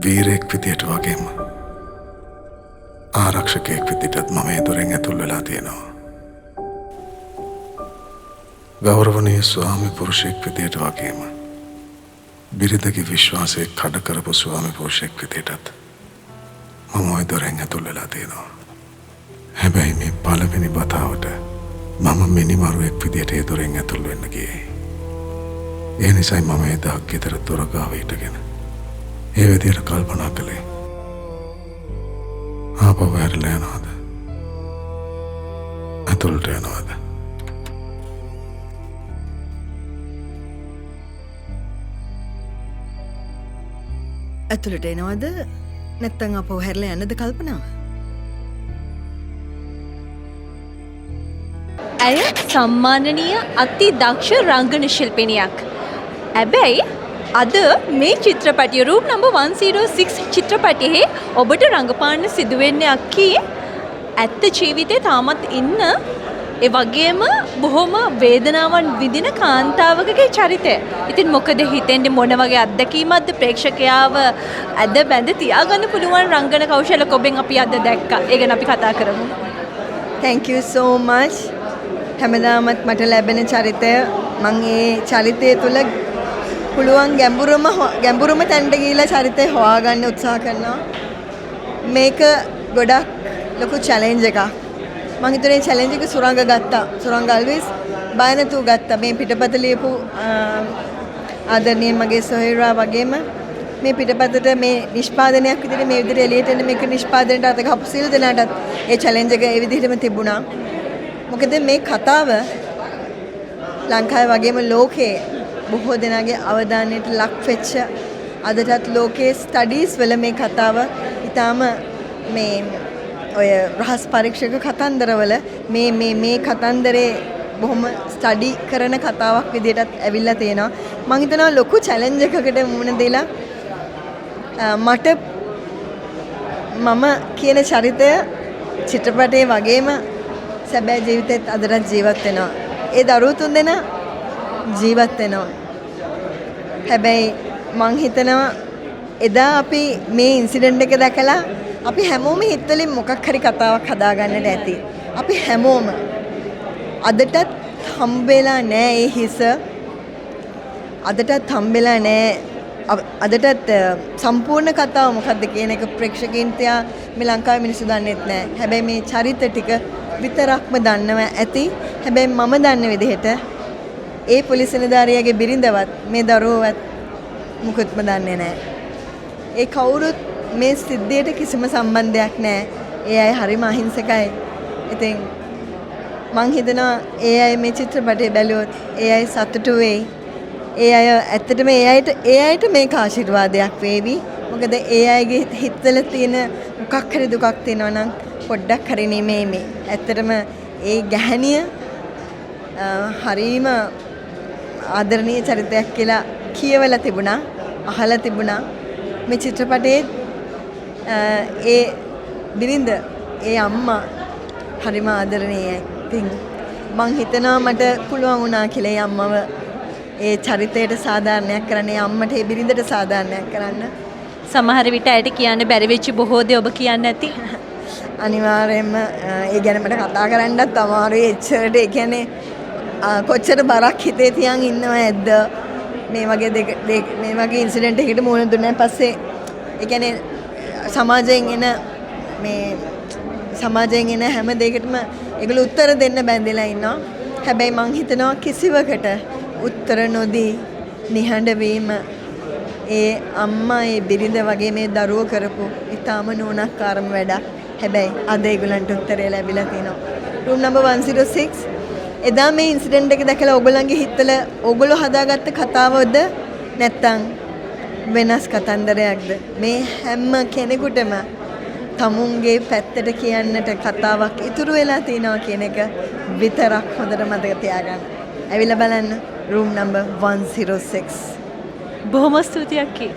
වීරයෙක් විදියට වගේම ආරක්ෂකයෙක් විදිහටත් මම ඒ දොරෙන් ඇතුල් වෙලා තියෙනවා. ගෞරවනීය ස්වාමි පුරුෂයෙක් විදියට වගේම බිරිඳගේ විශ්වාසය කඩ කරපු ස්වාමි පුරුෂයෙක් විදියටත් මම ওই දොරෙන් ඇතුල් වෙලා තියෙනවා. හැබැයි මේ පළවෙනි වතාවට මම මිනිමරුවෙක් විදියට ඒ දොරෙන් ඇතුල් වෙන්න ගියේ. ඒ නිසායි මම එදා ගෙදර දොර ගාව හිටගෙන ඒ විදියට කල්පනා කළේ. ආපහු හැරිලා යනවාද? ඇතුළට යනවාද? ඇතුළට එනවද නැත්තං අපෝ හැරලා යන්නද කල්පනාව? ඇය සම්මානනීය අති දක්ෂ රංගන ශිල්පිනියක්. හැබැයි අද මේ චිත්‍රපටිය රූම් නම්බර් 106 චිත්‍රපටයේ ඔබට රංගපාන්න සිදුවෙන්නේ අක්කී ඇත්ත ජීවිතේ තාමත් ඉන්න ඒ වගේම බොහොම වේදනාවන් විඳින කාන්තාවකගේ චරිතය. ඉතින් මොකද හිතෙන්නේ මොන වගේ අත්දැකීමක්ද ප්‍රේක්ෂකයාව අද බැඳ තියාගන්න පුළුවන් රංගන කෞශල කොබෙන් අපි අද දැක්කා. ඒ ගැන අපි කතා කරමු. Thank you so much. හැමදාමත් මට ලැබෙන චරිතය මම ඒ චරිතය තුල පුළුවන් ගැඹුරම තැනට ගිහිල්ලා චරිතය හොයාගන්න උත්සාහ කරනවා. මේක ගොඩක් ලොකු චැලෙන්ජ් එකක්. මම හිතුවේ චැලෙන්ජ් එක සුරංග ගත්තා. සුරංග අල්විස් බය නැතුව ගත්තා. මේ පිටපත ලියපු ආදරණීය මගේ සොහොයුරා වගේම මේ පිටපතට මේ නිෂ්පාදනයක් විදිහට මේ විදිහට එළියට එන මේක නිෂ්පාදනයට අත ගහපු සියලු දෙනාටත් ඒ චැලෙන්ජ් එක ඒ විදිහටම තිබුණා. මොකද මේ කතාව ලංකාවේ වගේම ලෝකයේ බොහෝ දෙනාගේ අවධානයට ලක් වෙච්ච අදටත් ලෝකයේ ස්ටඩීස් වල මේ කතාව ඊටාම මේ ඔය රහස් පරීක්ෂක කතන්දරවල මේ කතන්දරේ බොහොම ස්ටඩි කරන කතාවක් විදිහටත් ඇවිල්ලා තියෙනවා. මම හිතනවා ලොකු චැලෙන්ජ් එකකට මුහුණ දීලා මට මම කියන චරිතය චිත්‍රපටයේ වගේම සැබෑ ජීවිතේත් අදටත් ජීවත් වෙනවා. ඒ දරුවෝ තුන්දෙනා ජීවත් වෙනවා. හැබැයි මං හිතනවා එදා අපි මේ ඉන්සිඩන්ට් එක දැකලා අපි හැමෝම හිතවලින් මොකක් හරි කතාවක් හදාගන්නට ඇති. අපි හැමෝම අදටත් හම්බෙලා නෑ ඒ හිස. අදටත් හම්බෙලා නෑ අදටත් සම්පූර්ණ කතාව මොකක්ද කියන එක ප්‍රේක්ෂකයන් තියා මේ ලංකාවේ මිනිස්සු දන්නෙත් නෑ. හැබැයි මේ චරිත ටික විතරක්ම දන්නවා ඇති. හැබැයි මම දන්න විදිහට ඒ පොලිස් නිලධාරියාගේ බිරිඳවත් මේ දරුවවත් මුකුත්ම දන්නේ නැහැ. ඒ කවුරුත් මේ සිද්ධියට කිසිම සම්බන්ධයක් නැහැ. ඒ අය හරිම අහිංසකයි. ඉතින් මං හිතනවා ඒ අය මේ චිත්‍රපටය බැලුවොත් ඒ අය සතුටු වෙයි. ඒ අය ඇත්තටම ඒ අයට මේක ආශිර්වාදයක් වේවි. මොකද ඒ අයගේ හිතවල තියෙන මොකක් හරි දුකක් තියෙනවා නම් පොඩ්ඩක් හරි නෙමෙයි. ඇත්තටම ඒ ගැහණිය හරීම ආදරණීය චරිතයක් කියලා කියවලා තිබුණා, අහලා තිබුණා. මේ චිත්‍රපටයේ ඒ බිරිඳ, ඒ අම්මා හරිම ආදරණීයයි. ඉතින් මං හිතනවා මට පුළුවන් වුණා කියලා ඒ අම්මව ඒ චරිතයට සාධාරණයක් කරන්න, ඒ අම්මට ඒ බිරිඳට සාධාරණයක් කරන්න. සමහර විට ඇයට කියන්න බැරි වෙච්ච බොහෝ දේ ඔබ කියන්න ඇති. අනිවාර්යයෙන්ම ඒ ගැන මට කතා කරන්නත් අමාරුයි. එච්චරට ඒ කියන්නේ කොච්චර බරක් හිතේ තියන් ඉන්නව ඇද්ද මේ වගේ ඉන්සිඩන්ට් එකකට මුහුණ දුන්නාන් පස්සේ ඒ කියන්නේ සමාජයෙන් එන හැම දෙයකටම ඒගොල්ලෝ උත්තර දෙන්න බැඳලා ඉන්නවා. හැබැයි මං හිතනවා කිසිවකට උත්තර නොදී නිහඬ වීම ඒ අම්මා ඒ බිරිඳ වගේ මේ දරුවෝ කරපු ඊටාම නෝනක්කාරම වැඩක්. හැබැයි අද ඒගොල්ලන්ට උත්තරය ලැබිලා තිනවා. රූම් නම්බර් 106 එදා මේ ඉන්සිඩන්ට් එක දැකලා ඔයගොල්ලන්ගේ හිතවල ඔයගොල්ලෝ හදාගත්ත කතාවද නැත්තම් වෙනස් කතන්දරයක්ද? මේ හැම කෙනෙකුටම තමුන්ගේ පැත්තට කියන්නට කතාවක් ඉතුරු වෙලා තියෙනවා කියන එක විතරක් හොඳට මතක තියාගන්න. ඇවිල්ලා බලන්න රූම් නම්බර් 106. බොහොම ස්තුතියි අක්කී.